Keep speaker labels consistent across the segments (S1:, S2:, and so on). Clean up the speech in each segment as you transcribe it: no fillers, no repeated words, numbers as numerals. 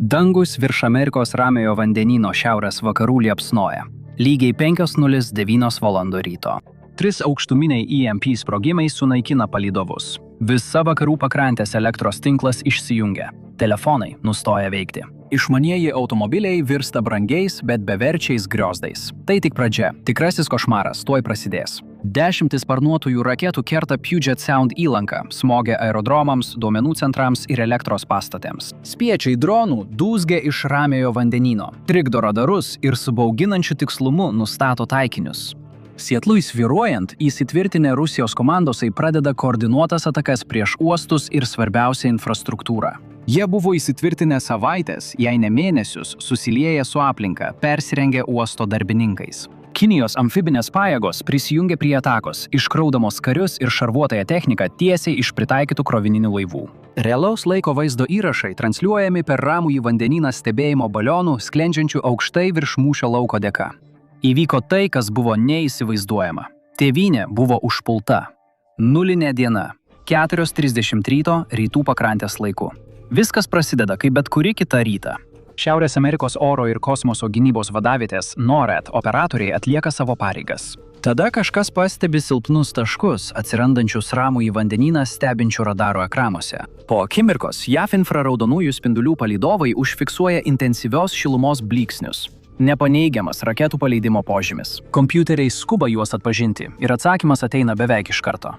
S1: Dangus virš Amerikos Ramiojo vandenyno šiaurės vakarų liepsnoja. Lygiai 5:09 val. Ryto. 3 aukštuminiai EMP sprogimai sunaikina palydovus. Visa vakarų pakrantės elektros tinklas išsijungia. Telefonai nustoja veikti. Išmanieji automobiliai virsta brangiais, bet beverčiais griozdais. Tai tik pradžia. Tikrasis košmaras tuoj prasidės. Dešimtis sparnuotųjų raketų kerta Puget Sound įlanką, smogia aerodromams, duomenų centrams ir elektros pastatėms. Spiečiai dronų dūzgia iš Ramiojo vandenyno, trikdo radarus ir su bauginančiu tikslumu nustato taikinius. Sietlui svyruojant, įsitvirtinę Rusijos komandosai pradeda koordinuotas atakas prieš uostus ir svarbiausią infrastruktūrą. Jie buvo įsitvirtinę savaitės, jei ne mėnesius, susilieję su aplinka, persirengę uosto darbininkais. Kinijos amfibinės pajėgos prisijungė prie atakos, iškraudamos karius ir šarvuotąją techniką tiesiai iš pritaikytų krovininių laivų. Realaus laiko vaizdo įrašai transliuojami per Ramųjį vandenyną stebėjimo balionų, sklendžiančių aukštai virš mūšio lauko dėka. Įvyko tai, kas buvo neįsivaizduojama. Tėvynė buvo užpulta. Nulinė diena. 4:30 ryto rytų pakrantės laiku. Viskas prasideda kaip bet kuri kita rytą. Šiaurės Amerikos oro ir kosmoso gynybos vadavietės NORAD operatoriai atlieka savo pareigas. Tada kažkas pastebi silpnus taškus, atsirandančius Ramųjį vandenyną stebinčių radaro ekranuose. Po akimirkos JAV infraraudonųjų spindulių palydovai užfiksuoja intensyvios šilumos blyksnius. Nepaneigiamas raketų paleidimo požymis. Kompiuteriai skuba juos atpažinti ir atsakymas ateina beveik iš karto.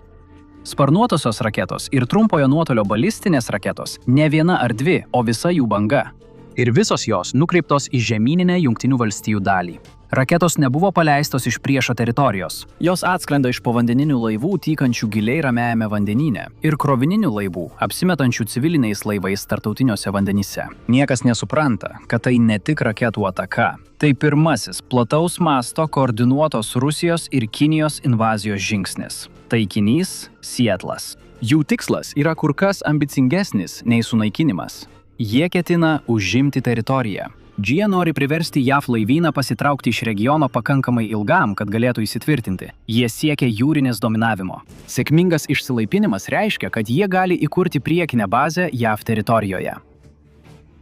S1: Sparnuotosios raketos ir trumpojo nuotolio balistinės raketos ne viena ar dvi, o visa jų banga. Ir visos jos nukreiptos į žemyninę Jungtinių valstijų dalį. Raketos nebuvo paleistos iš priešo teritorijos. Jos atskrenda iš povandeninių laivų tykančių giliai Ramiajame vandenyne ir krovininių laivų, apsimetančių civiliniais laivais tarptautiniuose vandenyse. Niekas nesupranta, kad tai ne tik raketų ataka. Tai pirmasis plataus masto koordinuotos Rusijos ir Kinijos invazijos žingsnis. Taikinys – Sietlas. Jų tikslas yra kur kas ambicingesnis nei sunaikinimas. Jie ketina užimti teritoriją. Jie nori priversti JAV laivyną pasitraukti iš regiono pakankamai ilgam, kad galėtų įsitvirtinti. Jie siekia jūrinės dominavimo. Sėkmingas išsilaipinimas reiškia, kad jie gali įkurti priekinę bazę JAV teritorijoje.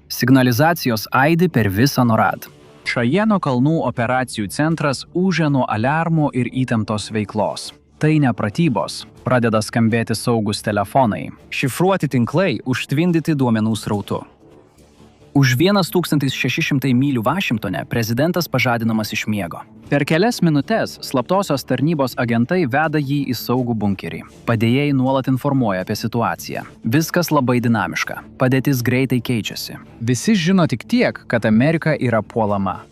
S1: Signalizacijos aidi per visą NORAD. Šajeno kalnų operacijų centras ūžia nuo aliarmų ir įtemptos veiklos. Tai ne pratybos. Pradeda skambėti saugus telefonai. Šifruoti tinklai užtvindyti duomenų srautu. Už 1600 mylių Vašingtone prezidentas pažadinamas iš miego. Per kelias minutes slaptosios tarnybos agentai veda jį į saugų bunkerį. Padėjėjai nuolat informuoja apie situaciją. Viskas labai dinamiška. Padėtis greitai keičiasi. Visi žino tik tiek, kad Amerika yra puolama.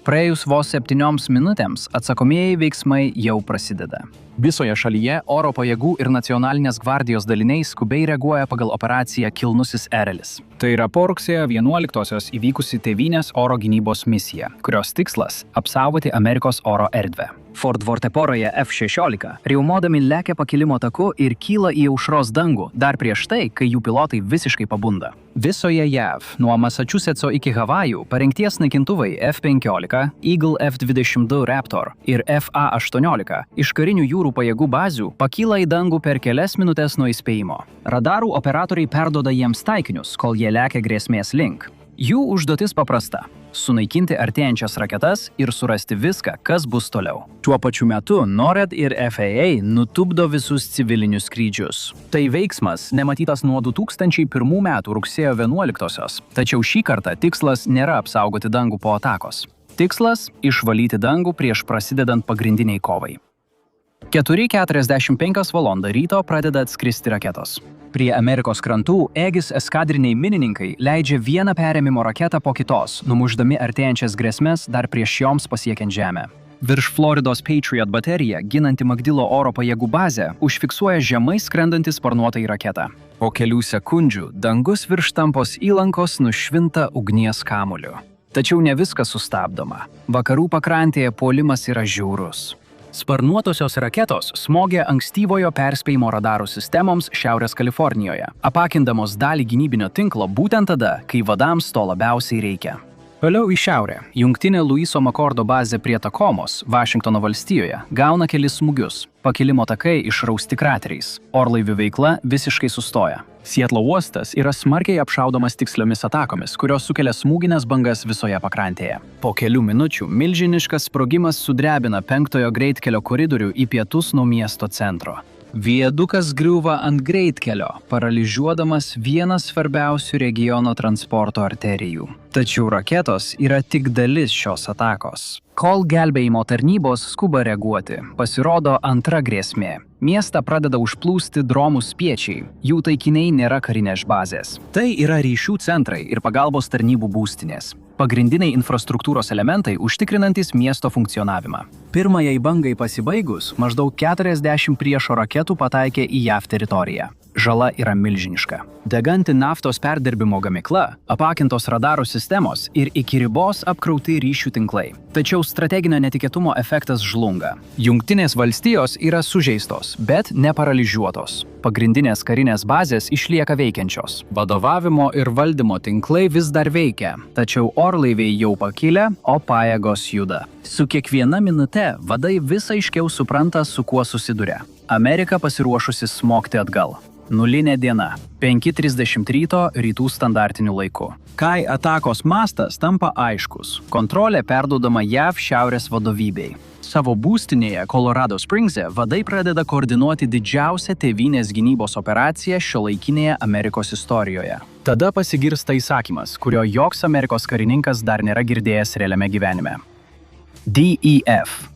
S1: Praėjus vos 7 minutėms atsakomieji veiksmai jau prasideda. Visoje šalyje oro pajėgų ir nacionalinės gvardijos daliniai skubiai reaguoja pagal operaciją Kilnusis erelis. Tai yra po rugsėjo 11-osios įvykusi tėvynės oro gynybos misija, kurios tikslas – apsaugoti Amerikos oro erdvę. Fort Worte poroje F-16 riaumodami lekia pakilimo taku ir kyla į aušros dangų dar prieš tai, kai jų pilotai visiškai pabunda. Visoje JAV, nuo Masačusetso iki Havajų, parengties naikintuvai F-15, Eagle F-22 Raptor ir FA-18 iš karinių jūrų pajėgų bazių pakyla į dangų per kelias minutes nuo įspėjimo. Radarų operatoriai perduoda jiems taikinius, kol jie lekia grėsmės link. Jų užduotis paprasta – sunaikinti artėjančias raketas ir surasti viską, kas bus toliau. Tuo pačiu metu NORAD ir FAA nutupdo visus civilinius skrydžius. Tai veiksmas nematytas nuo 2001 metų rugsėjo 11-osios, tačiau šį kartą tikslas nėra apsaugoti dangų po atakos. Tikslas – išvalyti dangų prieš prasidedant pagrindiniai kovai. 4:45 val. Ryto pradeda atskristi raketos. Prie Amerikos krantų Aegis eskadriniai minininkai leidžia vieną perėmimo raketą po kitos, numušdami artėjančias grėsmes dar prieš joms pasiekiant žemę. Virš Floridos Patriot baterija, ginanti Magdilo oro pajėgų bazę, užfiksuoja žemai skrendantį sparnuotąjį raketą. Po kelių sekundžių dangus virš Tampos įlankos nušvinta ugnies kamuoliu. Tačiau ne viskas sustabdoma. Vakarų pakrantėje puolimas yra žiaurus. Sparnuotosios raketos smogė ankstyvojo perspėjimo radarų sistemoms Šiaurės Kalifornijoje, apakindamos dalį gynybinio tinklo būtent tada, kai vadams to labiausiai reikia. Toliau į šiaurę. Jungtinė Luiso Makordo bazė prie Takomos, Vašingtono valstijoje, gauna kelis smūgius. Pakilimo takai išrausti krateriais. Orlaivių veikla visiškai sustoja. Sietlo uostas yra smarkiai apšaudomas tiksliomis atakomis, kurios sukelia smūginės bangas visoje pakrantėje. Po kelių minučių milžiniškas sprogimas sudrebina 5-ojo greitkelio koridorių į pietus nuo miesto centro. Viadukas griūva ant greitkelio, paralyžiuodamas vieną svarbiausių regiono transporto arterijų. Tačiau raketos yra tik dalis šios atakos. Kol gelbėjimo tarnybos skuba reaguoti, pasirodo antra grėsmė. Miestą pradeda užplūsti dronų spiečiai, jų taikiniai nėra karinės bazės. Tai yra ryšių centrai ir pagalbos tarnybų būstinės. Pagrindiniai infrastruktūros elementai užtikrinantys miesto funkcionavimą. Pirmajai bangai pasibaigus, maždaug 40 priešo raketų pataikė į JAV teritoriją. Žala yra milžiniška. Deganti naftos perdirbimo gamykla, apakintos radarų sistemos ir iki ribos apkrauti ryšių tinklai. Tačiau strateginio netikėtumo efektas žlunga. Jungtinės valstijos yra sužeistos, bet neparalyžiuotos. Pagrindinės karinės bazės išlieka veikiančios. Vadovavimo ir valdymo tinklai vis dar veikia, tačiau orlaiviai jau pakilę, o pajėgos juda. Su kiekviena minute vadai vis aiškiau supranta, su kuo susiduria. Amerika pasiruošusi smogti atgal. Nulinė diena. 5:30 ryto rytų standartiniu laiku. Kai atakos mastas tampa aiškus, kontrolė perduodama JAV šiaurės vadovybei. Savo būstinėje Colorado Springse vadai pradeda koordinuoti didžiausią tėvynės gynybos operaciją šiuolaikinėje Amerikos istorijoje. Tada pasigirsta įsakymas, kurio joks Amerikos karininkas dar nėra girdėjęs realiame gyvenime. DEF.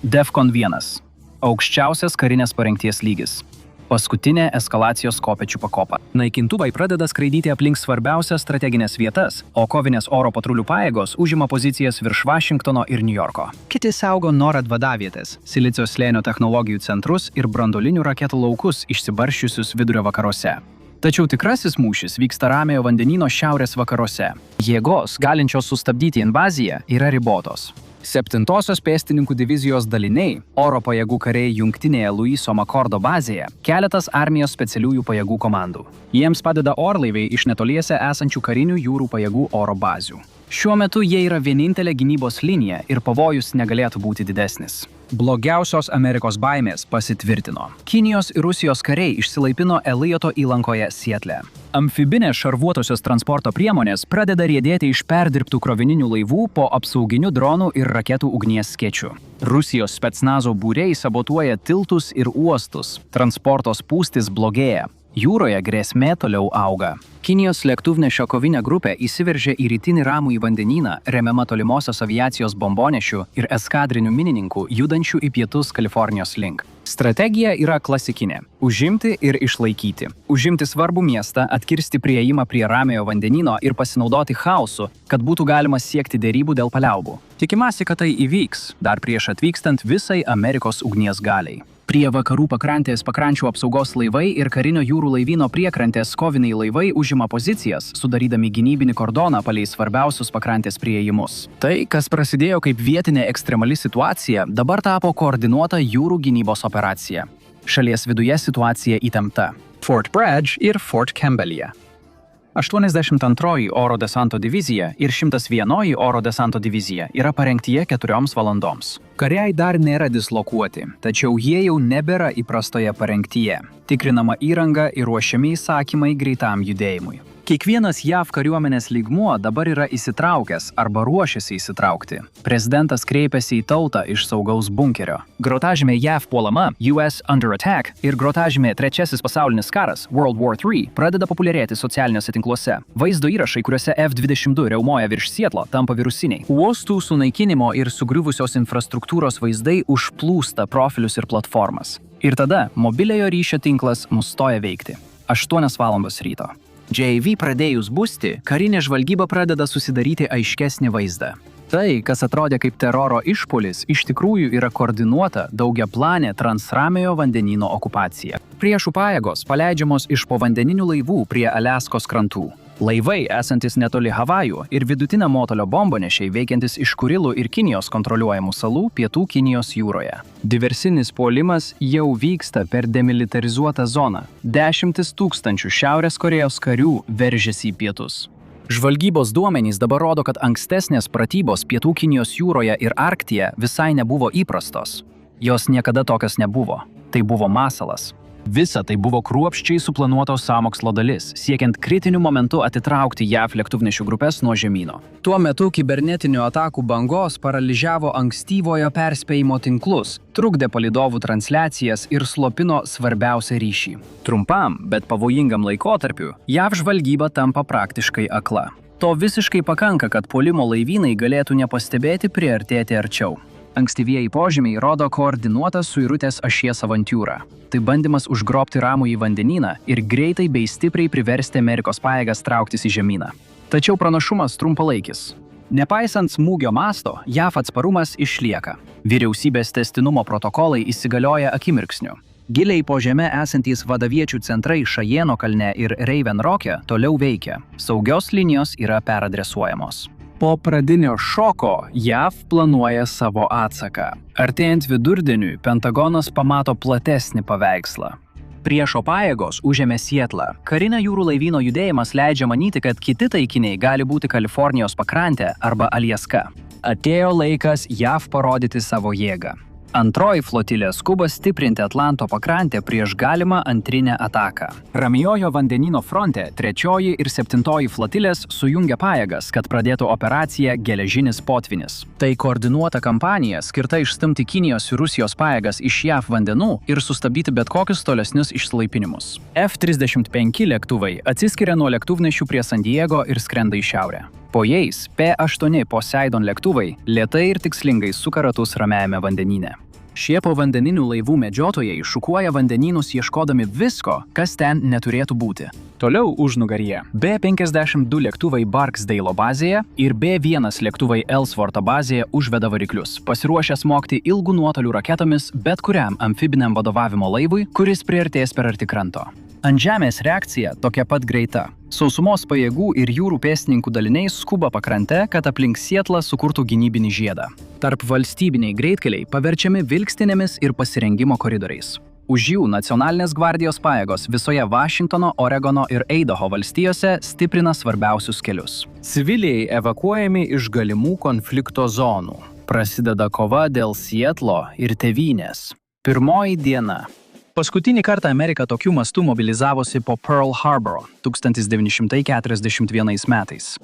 S1: DEFCON 1. Aukščiausias karinės parengties lygis. Paskutinė eskalacijos kopečių pakopa. Naikintuvai pradeda skraidyti aplink svarbiausias strateginės vietas, o kovinės oro patrulių pajėgos užima pozicijas virš Vašingtono ir Niujorko. Kiti saugo NORAD vadavietės, Silicio slėnio technologijų centrus ir branduolinių raketų laukus išsibarsčiusius vidurio vakaruose. Tačiau tikrasis mūšis vyksta Ramiojo vandenyno šiaurės vakaruose. Jėgos, galinčios sustabdyti invaziją, yra ribotos. 7-osios pėstininkų divizijos daliniai, oro pajėgų kariai jungtinėje Luiso Makordo bazėje, keletas armijos specialiųjų pajėgų komandų. Jiems padeda orlaiviai iš netoliese esančių karinių jūrų pajėgų oro bazių. Šiuo metu jie yra vienintelė gynybos linija ir pavojus negalėtų būti didesnis. Blogiausios Amerikos baimės pasitvirtino. Kinijos ir Rusijos kariai išsilaipino Elioto įlankoje Sietle. Amfibinės šarvuotosios transporto priemonės pradeda riedėti iš perdirbtų krovininių laivų po apsauginių dronų ir raketų ugnies skėčių. Rusijos specnazo būriai sabotuoja tiltus ir uostus. Transporto spūstis blogėja. Jūroje grėsmė toliau auga. Kinijos lėktuvnešio kovinė grupė įsiveržė į rytinį Ramųjį vandenyną, remiama tolimosios aviacijos bombonešių ir eskadrinių minininkų judančių į pietus Kalifornijos link. Strategija yra klasikinė – užimti ir išlaikyti. Užimti svarbų miestą, atkirsti priėjimą prie Ramiojo vandenyno ir pasinaudoti chaosu, kad būtų galima siekti derybų dėl paliaubų. Tikimasi, kad tai įvyks, dar prieš atvykstant visai Amerikos ugnies galiai. Prie vakarų pakrantės pakrančių apsaugos laivai ir karinio jūrų laivyno priekrantės koviniai laivai užima pozicijas, sudarydami gynybinį kordoną palei svarbiausius pakrantės priėjimus. Tai, kas prasidėjo kaip vietinė ekstremali situacija, dabar tapo koordinuota jūrų gynybos operacija. Šalies viduje situacija įtempta. Fort Bragg ir Fort Campbell'e. 82 oro desanto divizija ir 101 oro desanto divizija yra parengtyje 4 valandoms. Kariai dar nėra dislokuoti, tačiau jie jau nebėra įprastoje parengtyje. Tikrinama įranga ir ruošiami įsakymai greitam judėjimui. Kiekvienas JAV kariuomenės lygmuo dabar yra įsitraukęs arba ruošiasi įsitraukti. Prezidentas kreipėsi į tautą iš saugaus bunkerio. Grotažymė JAV puolama US Under Attack ir grotažymė Trečiasis pasaulinis karas World War III pradeda populiarėti socialiniuose tinkluose. Vaizdo įrašai, kuriuose F-22 riaumoja virš Sietlo, tampa virusiniai. Uostų sunaikinimo ir sugriuvusios infrastruktūros vaizdai užplūsta profilius ir platformas. Ir tada mobiliojo ryšio tinklas nustoja veikti. 8 valandos ryto. JAV pradėjus busti, karinė žvalgyba pradeda susidaryti aiškesnį vaizdą. Tai, kas atrodė kaip teroro išpuolis, iš tikrųjų yra koordinuota daugiaplanė Transramiojo vandenyno okupacija. Priešų pajėgos paleidžiamos iš povandeninių laivų prie Aliaskos krantų. Laivai esantis netoli Havajų ir vidutinio nuotolio bombonešiai veikiantis iš Kurilų ir Kinijos kontroliuojamų salų pietų Kinijos jūroje. Diversinis puolimas jau vyksta per demilitarizuotą zoną. 10 000 Šiaurės Korėjos karių veržiasi į pietus. Žvalgybos duomenys dabar rodo, kad ankstesnės pratybos Pietų Kinijos jūroje ir Arktyje visai nebuvo įprastos. Jos niekada tokios nebuvo. Tai buvo masalas. Visa tai buvo kruopščiai suplanuotos sąmokslo dalis, siekiant kritiniu momentu atitraukti JAV lėktuvnešių grupės nuo žemyno. Tuo metu kibernetinių atakų bangos paralyžiavo ankstyvojo perspėjimo tinklus, trukdė palydovų transliacijas ir slopino svarbiausią ryšį. Trumpam, bet pavojingam laikotarpiu, JAV žvalgyba tampa praktiškai akla. To visiškai pakanka, kad puolimo laivynai galėtų nepastebėti priartėti arčiau. Ankstyvieji požymiai rodo koordinuotą suirutės ašies avantiūrą. Tai bandymas užgrobti Ramųjį vandenyną ir greitai bei stipriai priversti Amerikos pajėgas trauktis į žemyną. Tačiau pranašumas trumpalaikis. Nepaisant smūgio masto, JAV atsparumas išlieka. Vyriausybės tęstinumo protokolai įsigalioja akimirksniu. Giliai po žeme esantys vadaviečių centrai Šajeno kalne ir Raven Rock'e toliau veikia. Saugios linijos yra peradresuojamos. Po pradinio šoko JAV planuoja savo atsaką. Artėjant vidurdieniui, Pentagonas pamato platesnį paveikslą. Priešo pajėgos užėmė Sietlą. Karinio jūrų laivyno judėjimas leidžia manyti, kad kiti taikiniai gali būti Kalifornijos pakrantė arba Aljaska. Atėjo laikas JAV parodyti savo jėgą. Antroji flotilė skuba stiprinti Atlanto pakrantę prieš galimą antrinę ataką. Ramiojo vandenyno fronte 3 ir 7 flotilės sujungia pajėgas, kad pradėtų operaciją Geležinis potvynis. Tai koordinuota kampanija skirta išstumti Kinijos ir Rusijos pajėgas iš JAV vandenų ir sustabdyti bet kokius tolesnius išsilaipinimus. F-35 lėktuvai atsiskiria nuo lėktuvnešių prie San Diego ir skrenda į šiaurę. Po jais P-8 Poseidon lėktuvai lėtai ir tikslingai suka ratus Ramiajame vandenyne. Šie povandeninių laivų medžiotojai šukuoja vandenynus ieškodami visko, kas ten neturėtų būti. Toliau užnugaryje B-52 lėktuvai Barksdale'o bazėje ir B-1 lėktuvai Ellsworth'o bazėje užveda variklius, pasiruošę smogti ilgų nuotolių raketomis bet kuriam amfibiniam vadovavimo laivui, kuris priartės per arti kranto. Ant žemės reakcija tokia pat greita. Sausumos pajėgų ir jūrų pėstininkų daliniai skuba pakrante, kad aplink Sietlą sukurtų gynybinį žiedą. Tarp valstybiniai greitkeliai paverčiami vilkstinėmis ir pasirengimo koridoriais. Už jų nacionalinės gvardijos pajėgos visoje Vašingtono, Oregono ir Eidaho valstijose stiprina svarbiausius kelius. Civiliai evakuojami iš galimų konflikto zonų. Prasideda kova dėl Sietlo ir tėvynės. Pirmoji diena. Paskutinį kartą Amerika tokiu mastu mobilizavosi po Pearl Harbor 1941 metais.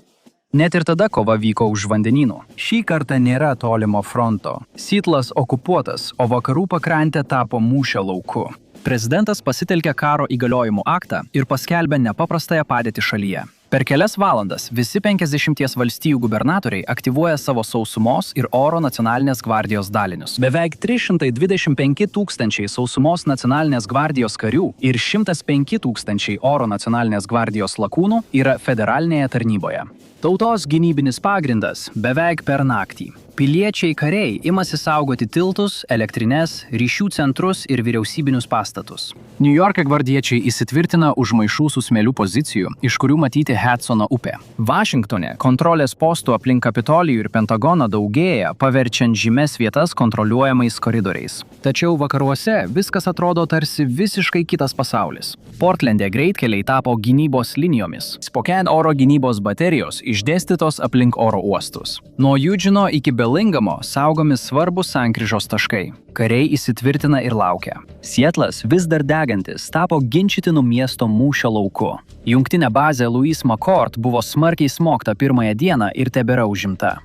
S1: Net ir tada kova vyko už vandenynų. Šį kartą nėra tolimo fronto. Sietlas okupuotas, o vakarų pakrantė tapo mūšio lauku. Prezidentas pasitelkė karo įgaliojimų aktą ir paskelbė nepaprastąją padėtį šalyje. Per kelias valandas visi 50 valstijų gubernatoriai aktyvuoja savo sausumos ir oro nacionalinės gvardijos dalinius. Beveik 325 000 sausumos nacionalinės gvardijos karių ir 105 000 oro nacionalinės gvardijos lakūnų yra federalinėje tarnyboje. Tautos gynybinis pagrindas beveik per naktį. Piliečiai kariai imasi saugoti tiltus, elektrines, ryšių centrus ir vyriausybinius pastatus. Niujorke gvardiečiai įsitvirtina už maišų su smėliu pozicijų, iš kurių matyti Hudsono upė. Vašingtone kontrolės postų aplink Kapitolijų ir Pentagoną daugėja, paverčiant žymes vietas kontroliuojamais koridoriais. Tačiau vakaruose viskas atrodo tarsi visiškai kitas pasaulis. Portlande greitkeliai tapo gynybos linijomis. Spokane oro gynybos baterijos išdėstytos aplink oro uostus. Nuo Eugeno iki Belingamo saugomi svarbus sankryžos taškai. Kariai įsitvirtina ir laukia. Sietlas, vis dar degantis, tapo ginčytinų miesto mūšio lauku. Jungtinė bazė Louis McCord buvo smarkiai smogta pirmąją dieną ir tebėra užimta.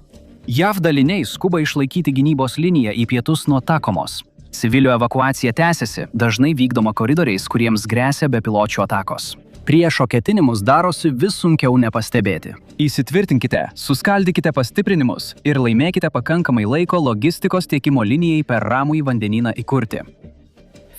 S1: JAV daliniai skuba išlaikyti gynybos liniją į pietus nuo Takomos. Civilių evakuacija tęsiasi, dažnai vykdoma koridoriais, kuriems gresia bepiločių atakos. Priešo ketinimus darosi vis sunkiau nepastebėti. Įsitvirtinkite, suskaldykite pastiprinimus ir laimėkite pakankamai laiko logistikos tiekimo linijai per Ramųjį vandenyną įkurti.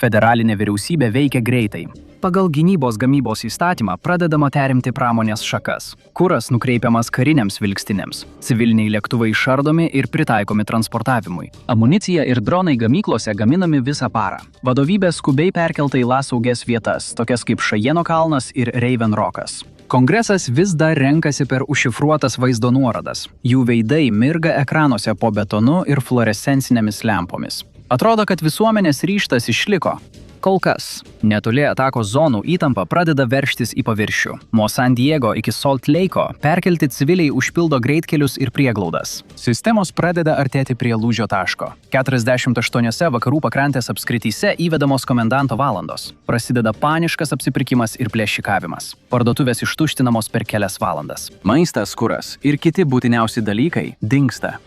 S1: Federalinė vyriausybė veikia greitai. Pagal gynybos gamybos įstatymą pradedama perimti pramonės šakas. Kuras nukreipiamas kariniams vilkstinėms. Civiliniai lėktuvai išardomi ir pritaikomi transportavimui. Amunicija ir dronai gamyklose gaminami visą parą. Vadovybė skubiai perkelta į saugias vietas, tokias kaip Šajeno kalnas ir Raven Rock'as. Kongresas vis dar renkasi per užšifruotas vaizdo nuorodas. Jų veidai mirga ekranuose po betonu ir fluorescencinėmis lempomis. Atrodo, kad visuomenės ryštas išliko. Kol kas, netoli atakos zonų įtampa pradeda veržtis į paviršių. Nuo San Diego iki Salt Lake'o perkelti civiliai užpildo greitkelius ir prieglaudas. Sistemos pradeda artėti prie lūžio taško. 48 vakarų pakrantės apskrityse įvedamos komendanto valandos. Prasideda paniškas apsipirkimas ir plėšikavimas. Parduotuvės ištuštinamos per kelias valandas. Maistas, kuras ir kiti būtiniausi dalykai dingsta.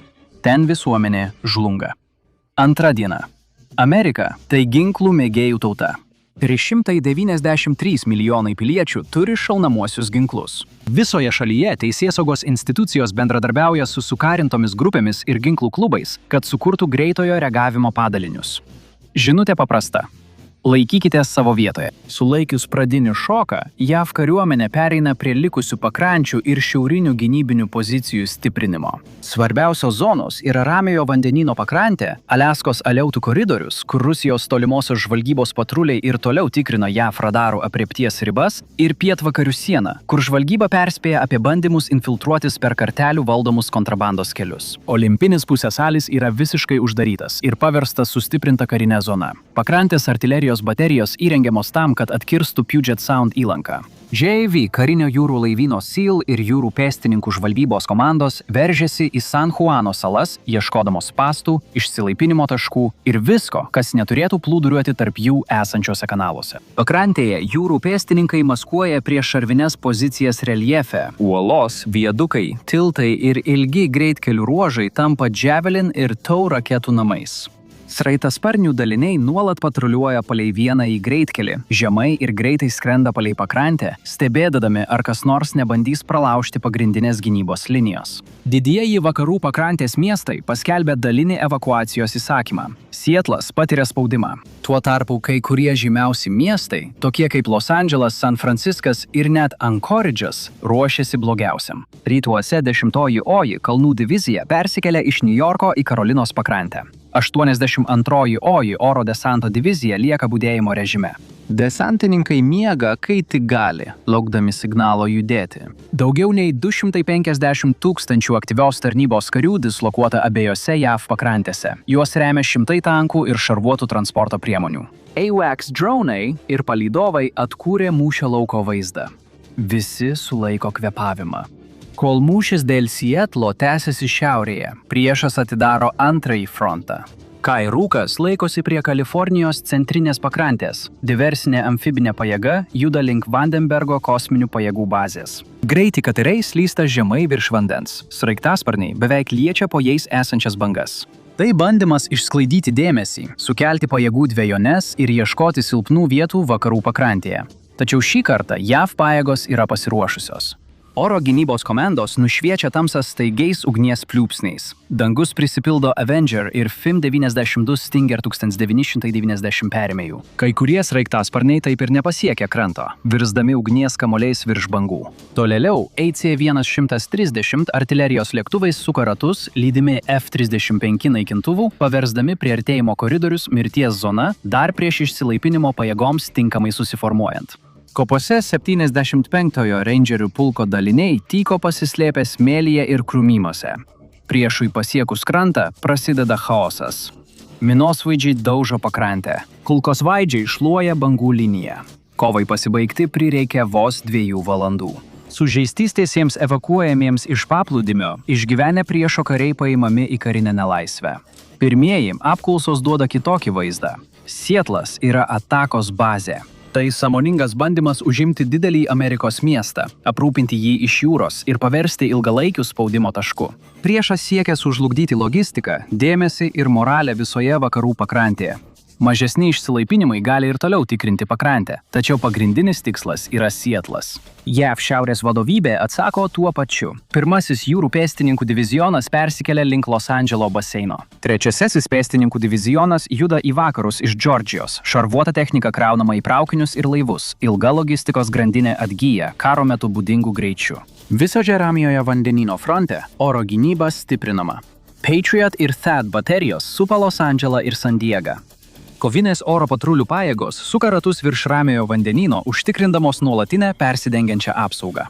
S1: Ten visuomenė žlunga. Antra diena. Amerika – tai ginklų mėgėjų tauta. 393 milijonai piliečių turi šaunamuosius ginklus. Visoje šalyje teisėsaugos institucijos bendradarbiauja su sukarintomis grupėmis ir ginklų klubais, kad sukurtų greitojo reagavimo padalinius. Žinutė paprasta. Laikykite savo vietoje. Sulaikius pradinį šoką, JAV kariuomenė pereina prie likusių pakrančių ir šiaurinių gynybinių pozicijų stiprinimo. Svarbiausios zonos yra Ramiojo vandenyno pakrantė, Aliaskos aleutų koridorius, kur Rusijos tolimosios žvalgybos patruliai ir toliau tikrina JAV radarų aprėpties ribas, ir pietvakarių siena, kur žvalgyba perspėja apie bandymus infiltruotis per kartelių valdomus kontrabandos kelius. Olimpinis pusiasalis yra visiškai uždarytas ir paverstas sustiprinta karinė zona. Pakrantės artilerijos baterijos įrengiamos tam, kad atkirstų Puget Sound įlanką. JAV karinio jūrų laivyno SEAL ir jūrų pėstininkų žvalgybos komandos veržėsi į San Juano salas, ieškodamos spąstų, išsilaipinimo taškų ir visko, kas neturėtų plūduriuoti tarp jų esančiose kanaluose. Pakrantėje jūrų pėstininkai maskuoja prieš šarvines pozicijas reljefe. Uolos, viadukai, tiltai ir ilgi greitkelių ruožai tampa Javelin ir TOW raketų namais. Sraigtasparnių daliniai nuolat patruliuoja palei vieną į greitkelį, žemai ir greitai skrenda palei pakrantę, stebėdami, ar kas nors nebandys pralaužti pagrindinės gynybos linijos. Didieji vakarų pakrantės miestai paskelbė dalinį evakuacijos įsakymą. Sietlas patiria spaudimą. Tuo tarpu kai kurie žymiausi miestai, tokie kaip Los Andželas, San Franciskas ir net Ankoridžas, ruošiasi blogiausiam. Rytuose 10-oji OJI kalnų divizija persikelia iš Niujorko į Karolinos pakrantę. 82-oji OJI oro desanto divizija lieka budėjimo režime. Desantininkai miega, kai tik gali, laukdami signalo judėti. Daugiau nei 250 000 aktyvios tarnybos karių dislokuota abiejose JAV pakrantėse. Juos remia šimtai tankų ir šarvuotų transporto priemonių. AWACS dronai ir palydovai atkūrė mūšio lauko vaizdą. Visi sulaiko kvėpavimą. Kol mūšis dėl Sietlo tęsiasi šiaurėje, priešas atidaro antrąjį frontą. Kai rūkas laikosi prie Kalifornijos centrinės pakrantės, diversinė amfibinė pajėga juda link Vandenbergo kosminių pajėgų bazės. Greiti katirai slysta žemai virš vandens, sraigtasparniai beveik liečia po jais esančias bangas. Tai bandymas išsklaidyti dėmesį, sukelti pajėgų dvejones ir ieškoti silpnų vietų vakarų pakrantėje. Tačiau šį kartą JAV pajėgos yra pasiruošusios. Oro gynybos komandos nušviečia tamsas staigiais ugnies pliūpsniais. Dangus prisipildo Avenger ir FIM-92 Stinger 1990 perėmėjų. Kai kurie sraigtasparniai taip ir nepasiekia kranto, virsdami ugnies kamuoliais virš bangų. Tolėliau AC-130 artilerijos lėktuvai suka ratus, lydimi F-35 naikintuvų, paversdami priartėjimo koridorius mirties zona, dar prieš išsilaipinimo pajėgoms tinkamai susiformuojant. Kopose 75-ojo Rangerių pulko daliniai tyko pasislėpę smėlyje ir krūmymuose. Priešui pasiekus krantą prasideda chaosas. Minosvaidžiai daužo pakrantę. Kulkosvaidžiai šluoja bangų liniją. Kovai pasibaigti prireikia vos 2 valandų. Sužeistystiesiems evakuojamiems iš paplūdimio išgyvenę priešo kariai paimami į karinę nelaisvę. Pirmieji apklausos duoda kitokį vaizdą. Sietlas yra atakos bazė. Tai sąmoningas bandymas užimti didelį Amerikos miestą, aprūpinti jį iš jūros ir paversti ilgalaikių spaudimo tašku. Priešas siekia sužlugdyti logistiką, dėmesį ir moralę visoje vakarų pakrantėje. Mažesni išsilaipinimai gali ir toliau tikrinti pakrantę, tačiau pagrindinis tikslas yra Sietlas. JAV šiaurės vadovybė atsako tuo pačiu. Pirmasis jūrų pėstininkų divizionas persikelia link Los Andželo baseino. Trečiasis pėstininkų divizionas juda į vakarus iš Džordžijos. Šarvuota technika kraunama į traukinius ir laivus. Ilga logistikos grandinė atgyja karo metu būdingų greičių. Visoje Ramiojo vandenyno fronte oro gynyba stiprinama. Patriot ir THAAD baterijos supa Los Andželą ir San Diegą. Kovinės oro patrulių pajėgos suka ratus virš Ramiojo vandenyno, užtikrindamos nuolatinę persidengiančią apsaugą.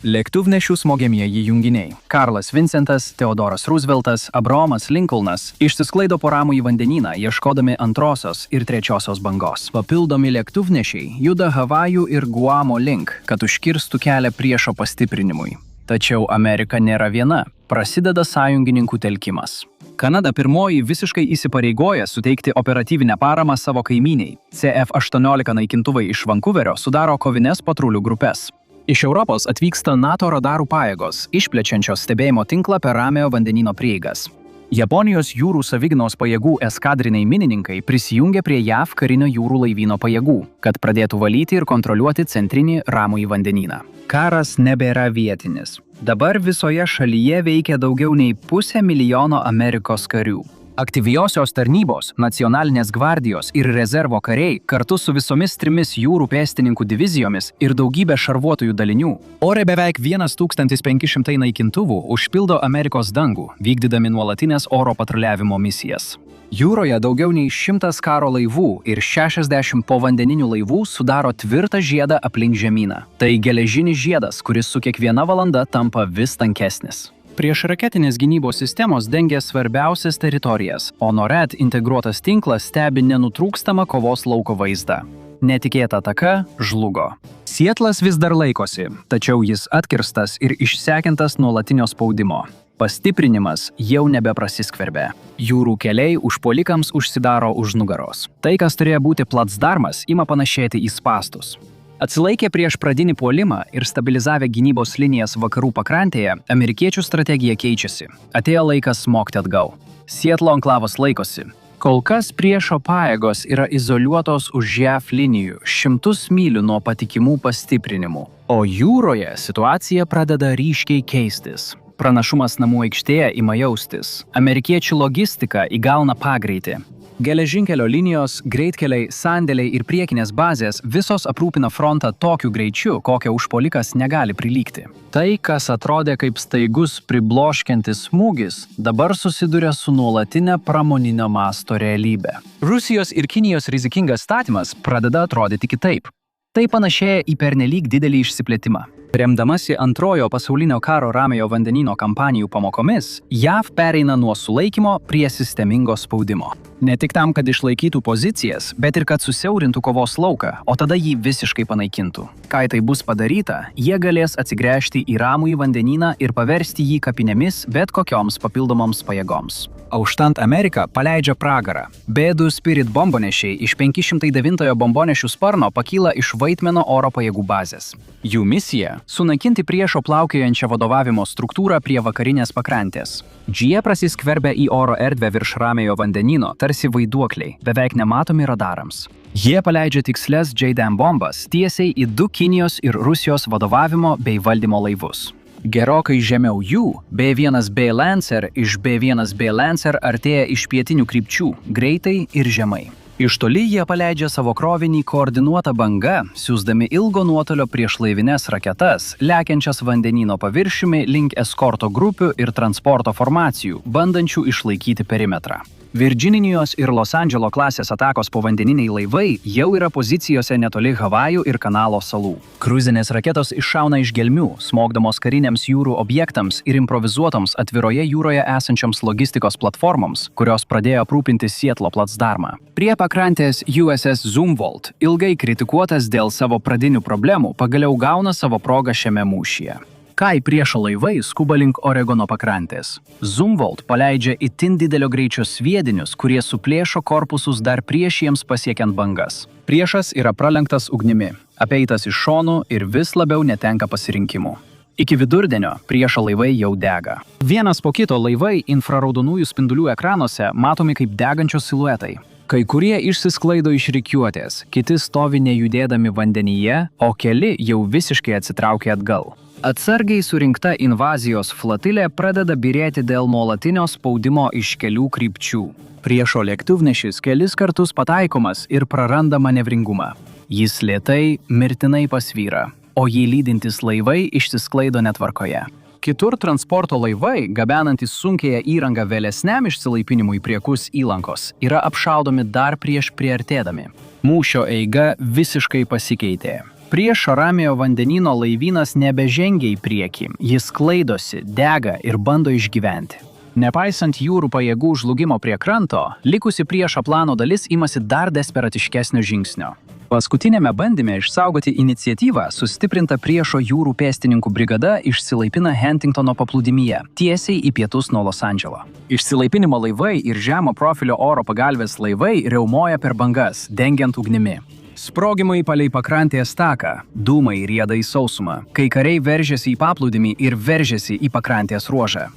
S1: Lėktuvnešių smogiamieji junginiai. Karlas Vincentas, Teodoras Rooseveltas, Abraomas Lincolnas išsisklaido po Ramųjį vandenyną, ieškodami antrosios ir trečiosios bangos. Papildomi lėktuvnešiai juda Havajų ir Guamo link, kad užkirstų kelią priešo pastiprinimui. Tačiau Amerika nėra viena. Prasideda sąjungininkų telkimas. Kanada pirmoji visiškai įsipareigoja suteikti operatyvinę paramą savo kaimyniai. CF-18 naikintuvai iš Vankuverio sudaro kovines patrulių grupės. Iš Europos atvyksta NATO radarų pajėgos, išplečiančios stebėjimo tinklą per Ramiojo vandenyno prieigas. Japonijos jūrų savigynos pajėgų eskadriniai minininkai prisijungė prie JAV karinio jūrų laivyno pajėgų, kad pradėtų valyti ir kontroliuoti centrinį Ramųjį vandenyną. Karas nebėra vietinis. Dabar visoje šalyje veikia daugiau nei 500 000 Amerikos karių. Aktyviosios tarnybos, nacionalinės gvardijos ir rezervo kariai kartu su visomis 3 jūrų pėstininkų divizijomis ir daugybė šarvuotojų dalinių. Ore beveik 1500 naikintuvų užpildo Amerikos dangų, vykdydami nuolatinės oro patruliavimo misijas. Jūroje daugiau nei 100 karo laivų ir 60 povandeninių laivų sudaro tvirtą žiedą aplink žemyną. Tai geležinis žiedas, kuris su kiekviena valanda tampa vis tankesnis. Priešraketinės gynybos sistemos dengia svarbiausias teritorijas, o NORAD integruotas tinklas stebi nenutrūkstamą kovos lauko vaizdą. Netikėta ataka žlugo. Sietlas vis dar laikosi, tačiau jis atkirstas ir išsekintas nuolatinio spaudimo. Pastiprinimas jau nebeprasiskverbia. Jūrų keliai užpuolikams užsidaro už nugaros. Tai, kas turėjo būti placdarmas, ima panašėti į spąstus. Atsilaikę prieš pradinį puolimą ir stabilizavę gynybos linijas vakarų pakrantėje, amerikiečių strategija keičiasi. Atėjo laikas smogti atgal. Sietlo anklavas laikosi. Kol kas priešo pajėgos yra izoliuotos už JAV linijų 100 mylių nuo patikimų pastiprinimų. O jūroje situacija pradeda ryškiai keistis. Pranašumas namų aikštėje ima jaustis. Amerikiečių logistika įgauna pagreitį. Geležinkelio linijos, greitkeliai, sandėliai ir priekinės bazės visos aprūpina frontą tokiu greičiu, kokio užpuolikas negali prilygti. Tai, kas atrodė kaip staigus pribloškiantis smūgis, dabar susiduria su nuolatinė pramoninio masto realybė. Rusijos ir Kinijos rizikingas statymas pradeda atrodyti kitaip. Tai panašėja į pernelyg didelį išsiplėtimą. Remdamasi Antrojo pasaulinio karo Ramiojo vandenyno kampanijų pamokomis, JAV pereina nuo sulaikymo prie sistemingo spaudimo. Ne tik tam, kad išlaikytų pozicijas, bet ir kad susiaurintų kovos lauką, o tada jį visiškai panaikintų. Kai tai bus padaryta, jie galės atsigręžti į Ramųjį vandenyną ir paversti jį kapinėmis bet kokioms papildomoms pajėgoms. Auštant Amerika paleidžia pragarą. B-2 Spirit bombonešiai iš 509 bombonešių sparno pakyla iš Vaitmeno oro pajėgų bazės. Jų misija – sunaikinti priešo plaukiojančią vadovavimo struktūrą prie vakarinės pakrantės. Jie prasiskverbia į oro erdvę virš Ramiojo vandenyno, tarsi vaiduokliai, beveik nematomi radarams. Jie paleidžia tikslias JDAM bombas tiesiai į 2 Kinijos ir Rusijos vadovavimo bei valdymo laivus. Gerokai žemiau jų, B-1B Lancer iš B-1B Lancer artėja iš pietinių krypčių, greitai ir žemai. Iš toli jie paleidžia savo krovinį koordinuotą bangą, siųsdami ilgo nuotolio priešlaivines raketas, lekiančias vandenyno paviršiumi link eskorto grupių ir transporto formacijų, bandančių išlaikyti perimetrą. Virdžinijos ir Los Andželo klasės atakos povandeniniai laivai jau yra pozicijose netoli Havajų ir Kanalo salų. Kruizinės raketos iššauna iš gelmių, smogdamos kariniams jūrų objektams ir improvizuotoms atviroje jūroje esančioms logistikos platformoms, kurios pradėjo aprūpinti Sietlo placdarmą. Prie pakrantės USS Zumwalt, ilgai kritikuotas dėl savo pradinių problemų, pagaliau gauna savo progą šiame mūšyje. Kai priešo laivai skuba link Oregono pakrantės. Zumwalt paleidžia itin didelio greičio sviedinius, kurie suplėšo korpusus dar prieš jiems pasiekiant bangas. Priešas yra pralenktas ugnimi, apeitas iš šonų ir vis labiau netenka pasirinkimų. Iki vidurdienio priešo laivai jau dega. Vienas po kito laivai infraraudonųjų spindulių ekranuose matomi kaip degančios siluetai. Kai kurie išsisklaido iš rikiuotės, kiti stovi nejudėdami vandenyje, o keli jau visiškai atsitraukia atgal. Atsargiai surinkta invazijos flotilė pradeda byrėti dėl nuolatinio spaudimo iš kelių krypčių. Priešo lėktuvnešis kelis kartus pataikomas ir praranda manevringumą. Jis lėtai, mirtinai pasvyra, o jį lydintys laivai išsisklaido netvarkoje. Kitur transporto laivai, gabenantys sunkiąją įrangą vėlesniam išsilaipinimui prie Kus įlankos, yra apšaudomi dar prieš priartėdami. Mūšio eiga visiškai pasikeitė. Priešo Ramiojo vandenyno laivynas nebežengia į priekį, jis sklaidosi, dega ir bando išgyventi. Nepaisant jūrų pajėgų žlugimo prie kranto, likusi priešo plano dalis imasi dar desperatiškesnio žingsnio. Paskutinėme bandyme išsaugoti iniciatyvą sustiprinta priešo jūrų pėstininkų brigada išsilaipina Huntingtono paplūdimyje, tiesiai į pietus nuo Los Andželo. Išsilaipinimo laivai ir žemo profilio oro pagalvės laivai riaumoja per bangas, dengiant ugnimi. Sprogimai palei pakrantės taką, dūmai rieda į sausumą, kai kariai veržiasi į paplūdimį ir veržiasi į pakrantės ruožą.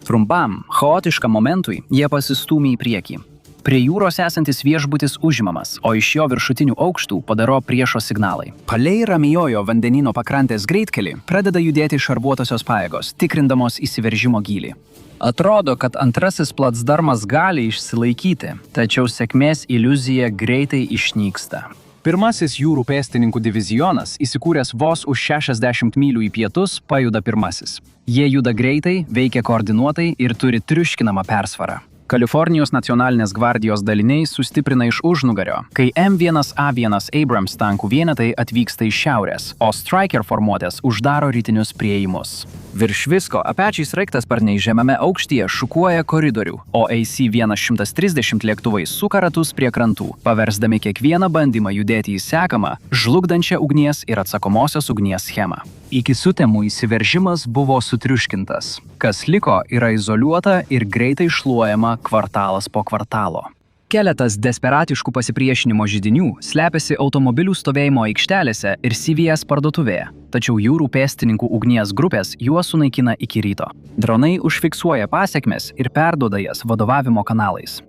S1: Trumpam, chaotiškam momentui jie pasistūmė į priekį. Prie jūros esantis viešbutis užimamas, o iš jo viršutinių aukštų padaro priešo signalai. Palei Ramiojo vandenyno pakrantės greitkelį pradeda judėti šarvuotosios pajėgos, tikrindamos įsiveržimo gylį. Atrodo, kad antrasis placdarmas gali išsilaikyti, tačiau sėkmės iliuzija greitai išnyksta. Pirmasis jūrų pėstininkų divizionas, įsikūręs vos už 60 mylių į pietus, pajuda pirmasis. Jie juda greitai, veikia koordinuotai ir turi triuškinamą persvarą. Kalifornijos nacionalinės gvardijos daliniai sustiprina iš užnugario, kai M1A1 Abrams tankų vienetai atvyksta iš šiaurės, o Stryker formuotės uždaro rytinius priėjimus. Virš visko apačiai sraigtasparniai žemame aukštyje šukuoja koridorių, o AC-130 lėktuvai suka ratus prie krantų, paversdami kiekvieną bandymą judėti į sekamą, žlugdančią ugnies ir atsakomosios ugnies schemą. Iki sutemų įsiveržimas buvo sutriuškintas. Kas liko, yra izoliuota ir greitai šluojama kvartalas po kvartalo. Keletas desperatiškų pasipriešinimo židinių slepiasi automobilių stovėjimo aikštelėse ir CVS parduotuvėje, tačiau jūrų pėstininkų ugnies grupės juos sunaikina iki ryto. Dronai užfiksuoja pasekmes ir perduoda jas vadovavimo kanalais.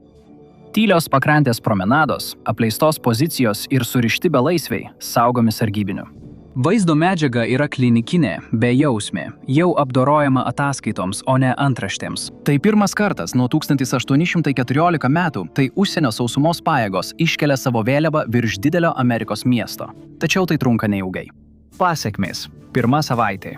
S1: Tylios pakrantės promenados, apleistos pozicijos ir surišti belaisviai saugomi sargybinių. Vaizdo medžiaga yra klinikinė, bejausmė, jau apdorojama ataskaitoms, o ne antraštėms. Tai pirmas kartas nuo 1814 metų, tai užsienio sausumos pajėgos iškelia savo vėliavą virš didelio Amerikos miesto. Tačiau tai trunka neilgai. Pasekmės. Pirma savaitė.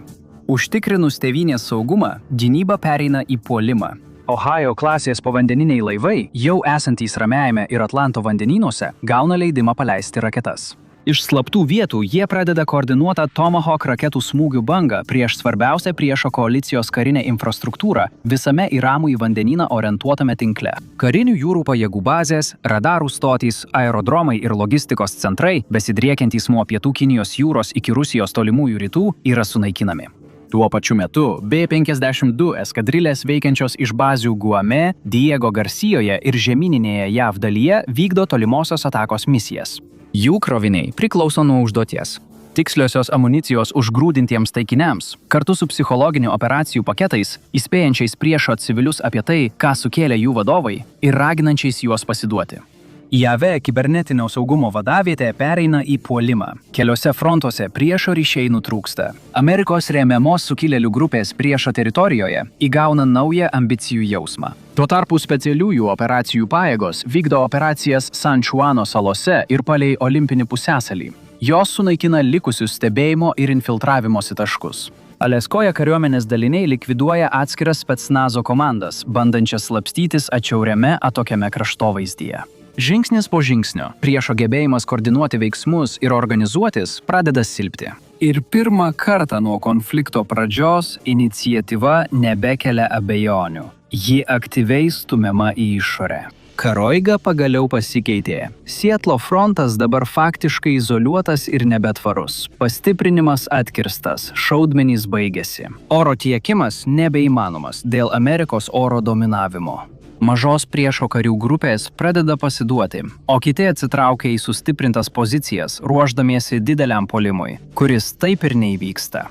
S1: Užtikrinus tėvynės saugumą, gynyba pereina į puolimą. Ohio klasės povandeniniai laivai, jau esantys Ramiajame ir Atlanto vandenynuose, gauna leidimą paleisti raketas. Iš slaptų vietų jie pradeda koordinuotą Tomahawk raketų smūgių bangą prieš svarbiausią priešo koalicijos karinę infrastruktūrą visame į Ramųjį vandenyną orientuotame tinkle. Karinių jūrų pajėgų bazės, radarų stotys, aerodromai ir logistikos centrai, besidriekiantys nuo pietų Kinijos jūros iki Rusijos tolimųjų rytų, yra sunaikinami. Tuo pačiu metu B-52 eskadrilės veikiančios iš bazių Guame, Diego Garcijoje ir žemyninėje JAV dalyje vykdo tolimosios atakos misijas. Jų kroviniai priklauso nuo užduoties. Tiksliosios amunicijos užgrūdintiems taikiniams, kartu su psichologinių operacijų paketais, įspėjančiais priešo civilius apie tai, ką sukėlė jų vadovai ir raginančiais juos pasiduoti. JAV kibernetinio saugumo vadavietė pereina į puolimą. Keliose frontuose priešo ryšiai nutrūksta. Amerikos remiamos sukilėlių grupės priešo teritorijoje įgauna naują ambicijų jausmą. Tuo tarpu specialiųjų operacijų pajėgos vykdo operacijas San Juano salose ir palei Olimpinį pusiasalį. Jos sunaikina likusius stebėjimo ir infiltravimosi taškus. Aleskoje kariuomenės daliniai likviduoja atskiras specnazo komandas, bandančias slapstytis atšiauriame atokiame kraštovaizdyje. Žingsnis po žingsnio priešo gebėjimas koordinuoti veiksmus ir organizuotis pradeda silpti. Ir pirmą kartą nuo konflikto pradžios iniciatyva nebekelia abejonių. Ji aktyviai stumiama į išorę. Karo eiga pagaliau pasikeitė. Sietlo frontas dabar faktiškai izoliuotas ir nebetvarus. Pastiprinimas atkirstas, šaudmenys baigėsi. Oro tiekimas nebeįmanomas dėl Amerikos oro dominavimo. Mažos priešo karių grupės pradeda pasiduoti, o kiti atsitraukia į sustiprintas pozicijas, ruošdamiesi dideliam puolimui, kuris taip ir neįvyksta.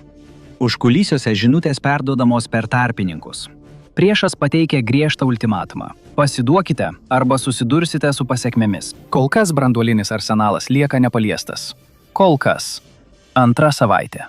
S1: Užkulisiuose žinutės perduodamos per tarpininkus. Priešas pateikia griežtą ultimatumą. Pasiduokite arba susidursite su pasekmėmis. Kol kas branduolinis arsenalas lieka nepaliestas. Kol kas. Antra savaitė.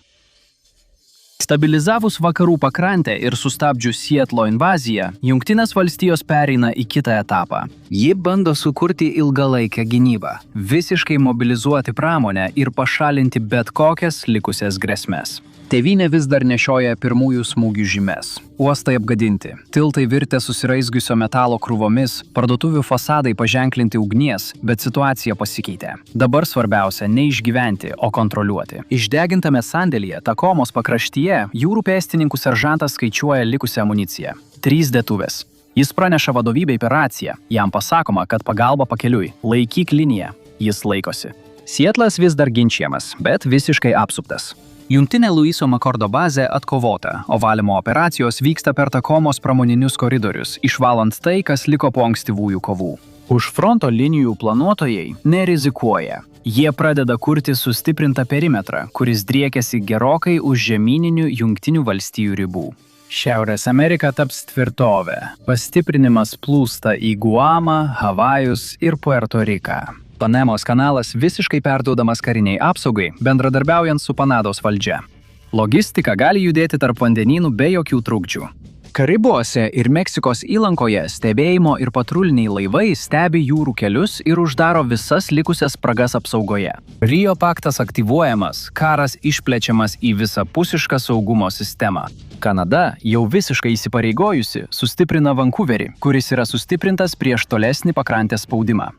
S1: Stabilizavus vakarų pakrantę ir sustabdžius Sietlo invaziją, Jungtinės valstijos pereina į kitą etapą. Ji bando sukurti ilgalaikę gynybą, visiškai mobilizuoti pramonę ir pašalinti bet kokias likusias grėsmes. Tėvynė vis dar nešioja pirmųjų smūgių žymes. Uostai apgadinti, tiltai virtę susiraizgiusio metalo krūvomis, parduotuvių fasadai paženklinti ugnies, bet situacija pasikeitė. Dabar svarbiausia ne išgyventi, o kontroliuoti. Išdegintame sandėlyje, Takomos pakraštyje, jūrų pėstininkų seržantas skaičiuoja likusią amuniciją. 3 dėtuvės. Jis praneša vadovybei per raciją. Jam pasakoma, kad pagalba pakeliui. Laikyk liniją. Jis laikosi. Sietlas vis dar ginčiamas, bet visiškai apsuptas. Jungtinė Luiso Makordo bazė atkovota, o valymo operacijos vyksta per Takomos pramoninius koridorius, išvalant tai, kas liko po ankstyvųjų kovų. Už fronto linijų planuotojai nerizikuoja. Jie pradeda kurti sustiprintą perimetrą, kuris driekiasi gerokai už žemyninių Jungtinių valstijų ribų. Šiaurės Amerika taps tvirtovė. Pastiprinimas plūsta į Guamą, Havajus ir Puerto Riką. Panamos kanalas visiškai perduodamas kariniai apsaugai, bendradarbiaujant su Kanados valdžia. Logistika gali judėti tarp vandenynų be jokių trukdžių. Karibuose ir Meksikos įlankoje stebėjimo ir patruliniai laivai stebi jūrų kelius ir uždaro visas likusias spragas apsaugoje. Rio paktas aktyvuojamas, karas išplečiamas į visapusišką saugumo sistemą. Kanada, jau visiškai įsipareigojusi, sustiprina Vancouverį, kuris yra sustiprintas prieš tolesnį pakrantės spaudimą.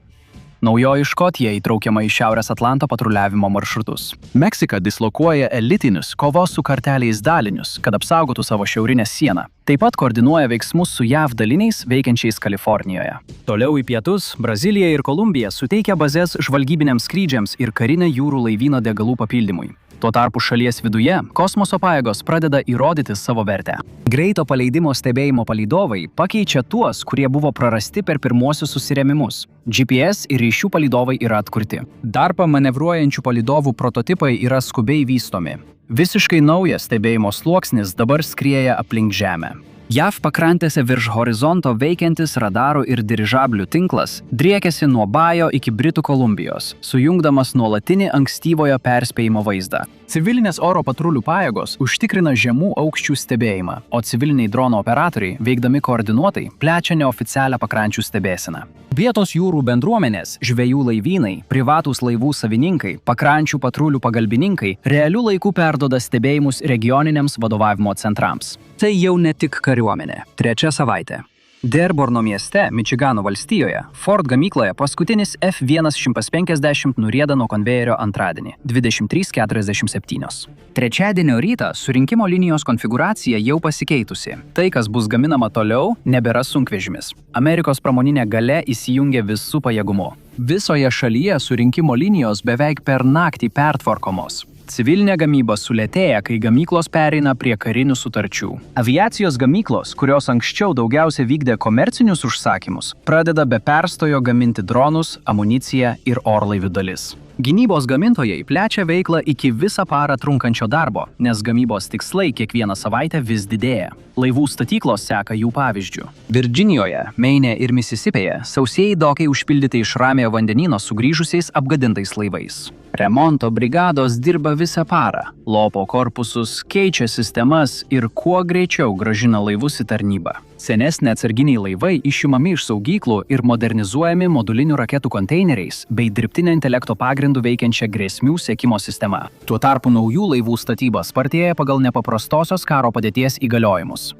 S1: Naujoji Škotija įtraukiama į Šiaurės Atlanto patruliavimo maršrutus. Meksika dislokuoja elitinius kovos su karteliais dalinius, kad apsaugotų savo šiaurinę sieną. Taip pat koordinuoja veiksmus su JAV daliniais veikiančiais Kalifornijoje. Toliau į pietus Brazilija ir Kolumbija suteikia bazes žvalgybiniams skrydžiams ir karinę jūrų laivyno degalų papildymui. Tuo tarpu šalies viduje kosmoso pajėgos pradeda įrodyti savo vertę. Greito paleidimo stebėjimo palydovai pakeičia tuos, kurie buvo prarasti per pirmuosius susirėmimus. GPS ir ryšių palydovai yra atkurti. Dar pamanevruojančių palydovų prototipai yra skubiai vystomi. Visiškai naujas stebėjimo sluoksnis dabar skrieja aplink Žemę. JAV pakrantėse virš horizonto veikiantis radarų ir dirižablių tinklas driekiasi nuo Bajo iki Britų Kolumbijos, sujungdamas nuolatinį ankstyvojo perspėjimo vaizdą. Civilinės oro patrulių pajėgos užtikrina žemų aukščių stebėjimą, o civiliniai drono operatoriai, veikdami koordinuotai, plečia neoficialią pakrančių stebėseną. Vietos jūrų bendruomenės, žvejų laivynai, privatūs laivų savininkai, pakrančių patrulių pagalbininkai realių laikų perduoda stebėjimus regioniniams vadovavimo centrams. Tai jau ne tik kariuomenė. 3 savaitė. Dearborno mieste, Mičigano valstijoje, Ford gamykloje paskutinis F-150 nurieda nuo konvejerio antradienį, 23:47. Trečiadienio rytą surinkimo linijos konfigūracija jau pasikeitusi. Tai, kas bus gaminama toliau, nebėra sunkvežimis. Amerikos pramoninė galia įsijungia visų pajėgumu. Visoje šalyje surinkimo linijos beveik per naktį pertvarkomos. Civilinė gamyba sulėtėja, kai gamyklos pereina prie karinių sutarčių. Aviacijos gamyklos, kurios anksčiau daugiausia vykdė komercinius užsakymus, pradeda be perstojo gaminti dronus, amuniciją ir orlaivių dalis. Gynybos gamintojai plečia veiklą iki visą parą trunkančio darbo, nes gamybos tikslai kiekvieną savaitę vis didėja. Laivų statyklos seka jų pavyzdžių. Virdžinijoje, Meine ir Misisipėje sausieji dokai užpildyti iš Ramiojo vandenyno sugrįžusiais apgadintais laivais. Remonto brigados dirba visą parą, lopo korpusus, keičia sistemas ir kuo greičiau grąžina laivus į tarnybą. Senesni atsarginiai laivai išimami iš saugyklų ir modernizuojami modulinių raketų konteineriais bei dirbtinio intelekto pagrindų veikiančia grėsmių sekimo sistema. Tuo tarpu naujų laivų statyba spartėja pagal nepaprastosios karo padėties įgaliojimus.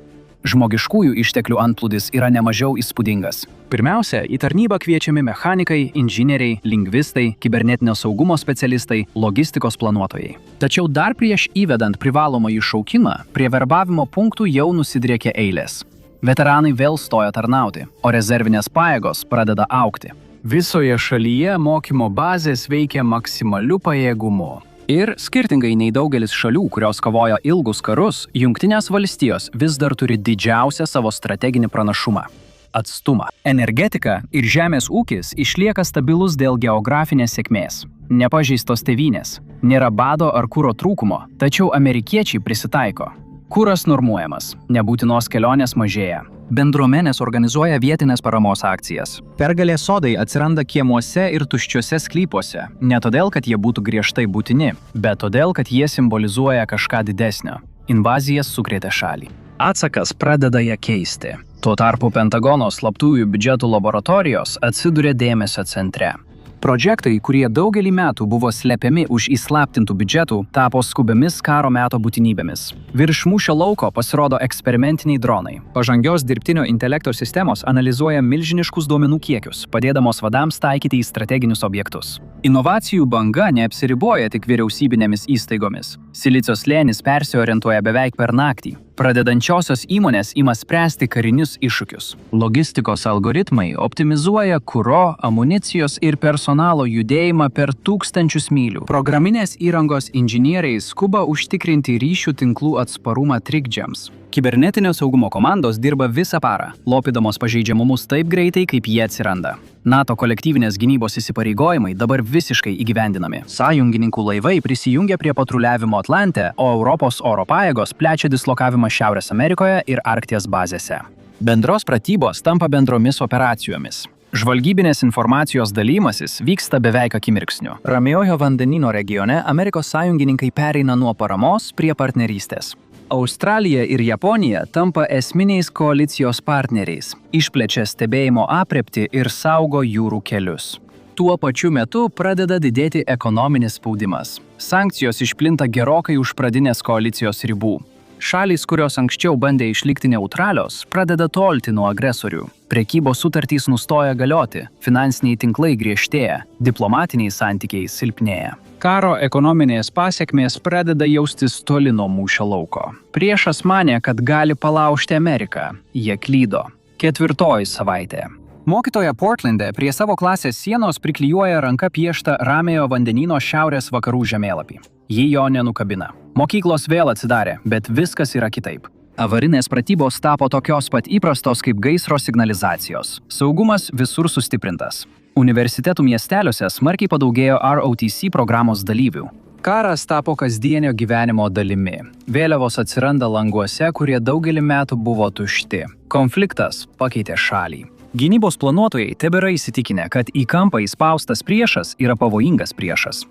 S1: Žmogiškųjų išteklių antplūdis yra nemažiau įspūdingas. Pirmiausia, į tarnybą kviečiami mechanikai, inžinieriai, lingvistai, kibernetinio saugumo specialistai, logistikos planuotojai. Tačiau dar prieš įvedant privalomąjį šaukimą, prie verbavimo punktų jau nusidriekia eilės. Veteranai vėl stoja tarnauti, o rezervinės pajėgos pradeda augti. Visoje šalyje mokymo bazės veikia maksimaliu pajėgumu. Ir skirtingai nei daugelis šalių, kurios kovoja ilgus karus, Jungtinės valstijos vis dar turi didžiausią savo strateginį pranašumą – atstumą. Energetika ir žemės ūkis išlieka stabilus dėl geografinės sėkmės. Nepažeistos tėvynės, nėra bado ar kuro trūkumo, tačiau amerikiečiai prisitaiko. Kuras normuojamas, nebūtinos kelionės mažėja. Bendruomenės organizuoja vietinės paramos akcijas. Pergalės sodai atsiranda kiemuose ir tuščiuose sklypuose, ne todėl, kad jie būtų griežtai būtini, bet todėl, kad jie simbolizuoja kažką didesnio. Invazijas sukrėtė šalį. Atsakas pradeda ją keisti. Tuo tarpu Pentagono slaptųjų biudžetų laboratorijos atsiduria dėmesio centre. Projektai, kurie daugelį metų buvo slepiami už įslaptintų biudžetų, tapo skubiamis karo meto būtinybėmis. Virš mūšio lauko pasirodo eksperimentiniai dronai. Pažangios dirbtinio intelekto sistemos analizuoja milžiniškus duomenų kiekius, padėdamos vadams taikyti į strateginius objektus. Inovacijų banga neapsiriboja tik vyriausybinėmis įstaigomis. Silicio slėnis persiorientuoja beveik per naktį. Pradedančiosios įmonės ima spręsti karinius iššūkius. Logistikos algoritmai optimizuoja kuro, amunicijos ir personalo judėjimą per tūkstančius mylių. Programinės įrangos inžinieriai skuba užtikrinti ryšių tinklų atsparumą trikdžiams. Kibernetinio saugumo komandos dirba visą parą, lopydamos pažeidžiamumus taip greitai, kaip jie atsiranda. NATO kolektyvinės gynybos įsipareigojimai dabar visiškai įgyvendinami. Sąjungininkų laivai prisijungia prie patruliavimo Atlante, o Europos oro pajėgos plečia dislokavimą Šiaurės Amerikoje ir Arkties bazėse. Bendros pratybos tampa bendromis operacijomis. Žvalgybinės informacijos dalymasis vyksta beveik akimirksniu. Ramiojo vandenyno regione Amerikos sąjungininkai pereina nuo paramos prie partnerystės. Australija ir Japonija tampa esminiais koalicijos partneriais, išplečia stebėjimo aprėptį ir saugo jūrų kelius. Tuo pačiu metu pradeda didėti ekonominis spaudimas. Sankcijos išplinta gerokai už pradinės koalicijos ribų. Šalys, kurios anksčiau bandė išlikti neutralios, pradeda tolti nuo agresorių. Prekybos sutartys nustoja galioti, finansiniai tinklai griežtėja, diplomatiniai santykiai silpnėja. Karo ekonominės pasiekmės pradeda jaustis toli nuo mūšio lauko. Priešas manė, kad gali palaužti Ameriką. Jie klydo. 4. savaitė. Mokytoja Portlande prie savo klasės sienos priklijuoja ranka pieštą Ramiojo vandenyno šiaurės vakarų žemėlapį. Ji jo nenukabina. Mokyklos vėl atsidarė, bet viskas yra kitaip. Avarinės pratybos tapo tokios pat įprastos kaip gaisro signalizacijos. Saugumas visur sustiprintas. Universitetų miesteliuose smarkiai padaugėjo ROTC programos dalyvių. Karas tapo kasdienio gyvenimo dalimi. Vėliavos atsiranda languose, kurie daugelį metų buvo tušti. Konfliktas pakeitė šalį. Gynybos planuotojai tebėra įsitikinę, kad į kampą įspaustas priešas yra pavojingas priešas.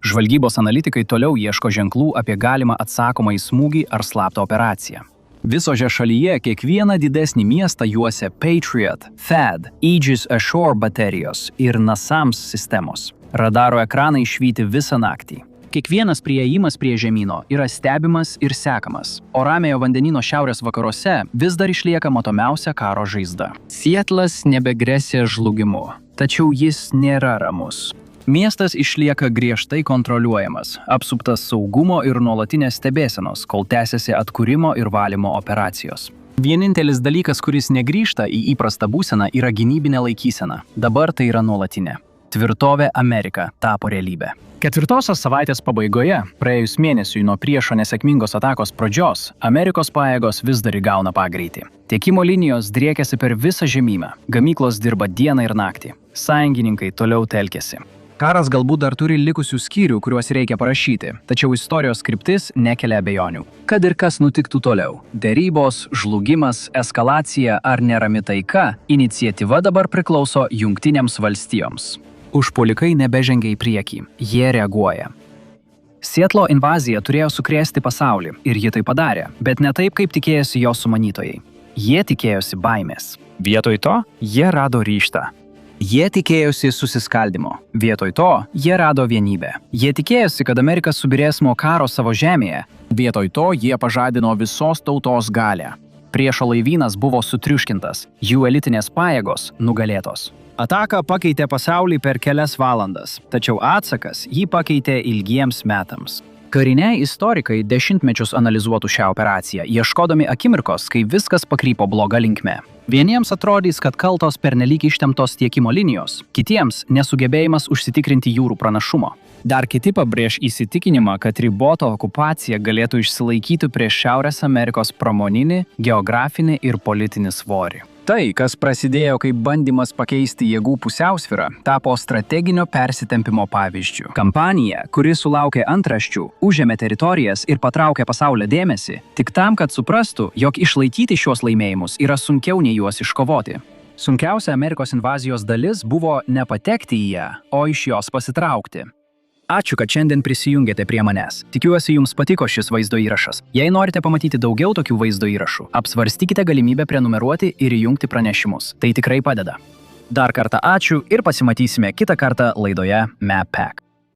S1: Žvalgybos analitikai toliau ieško ženklų apie galimą atsakomąjį smūgį ar slaptą operaciją. Visoje šalyje kiekvieną didesnį miestą juosia Patriot, THAAD, Aegis Ashore baterijos ir NASAMS sistemos. Radaro ekranai švyti visą naktį. Kiekvienas priėjimas prie žemyno yra stebimas ir sekamas, o Ramiojo vandenyno šiaurės vakaruose vis dar išlieka matomiausia karo žaizda. Sietlas nebegresia žlugimu, tačiau jis nėra ramus. Miestas išlieka griežtai kontroliuojamas, apsuptas saugumo ir nuolatinės stebėsenos, kol tęsiasi atkūrimo ir valymo operacijos. Vienintelis dalykas, kuris negrįžta į įprastą būseną, yra gynybinė laikysena. Dabar tai yra nuolatinė. Tvirtovė Amerika tapo realybė. 4. savaitės pabaigoje, praėjus mėnesiui nuo priešo nesėkmingos atakos pradžios, Amerikos pajėgos vis dar įgauna pagreitį. Tiekimo linijos driekiasi per visą žemyną, gamyklos dirba dieną ir naktį. Sąjungininkai toliau telkiasi. Karas galbūt dar turi likusių skyrių, kuriuos reikia parašyti, tačiau istorijos kryptis nekelia abejonių. Kad ir kas nutiktų toliau – derybos, žlugimas, eskalacija ar nerami taika – iniciatyva dabar priklauso Jungtinėms valstijoms. Užpuolikai nebežengia į priekį, jie reaguoja. Sietlo invazija turėjo sukrėsti pasaulį ir ji tai padarė, bet ne taip, kaip tikėjosi jo sumanytojai. Jie tikėjosi baimės. Vietoj to, jie rado ryžtą. Jie tikėjosi susiskaldimo. Vietoj to, jie rado vienybę. Jie tikėjosi, kad Amerika subirės nuo karo savo žemėje. Vietoj to, jie pažadino visos tautos galią. Priešo laivynas buvo sutriuškintas, jų elitinės pajėgos nugalėtos. Ataka pakeitė pasaulį per kelias valandas, tačiau atsakas jį pakeitė ilgiems metams. Kariniai istorikai dešimtmečius analizuotų šią operaciją, ieškodami akimirkos, kai viskas pakrypo bloga linkme. Vieniems atrodys, kad kaltos pernelyg ištemptos tiekimo linijos, kitiems nesugebėjimas užsitikrinti jūrų pranašumo. Dar kiti pabrėž įsitikinimą, kad ribota okupacija galėtų išsilaikyti prieš Šiaurės Amerikos pramoninį, geografinį ir politinį svorį. Tai, kas prasidėjo kaip bandymas pakeisti jėgų pusiausvyrą, tapo strateginio persitempimo pavyzdžiu. Kampanija, kuri sulaukė antraščių, užėmė teritorijas ir patraukė pasaulio dėmesį, tik tam, kad suprastų, jog išlaikyti šios laimėjimus yra sunkiau nei juos iškovoti. Sunkiausia Amerikos invazijos dalis buvo nepatekti į ją, o iš jos pasitraukti. Ačiū, kad šiandien prisijungėte prie manęs. Tikiuosi, jums patiko šis vaizdo įrašas. Jei norite pamatyti daugiau tokių vaizdo įrašų, apsvarstykite galimybę prenumeruoti ir įjungti pranešimus. Tai tikrai padeda. Dar kartą ačiū ir pasimatysime kitą kartą laidoje MapPack.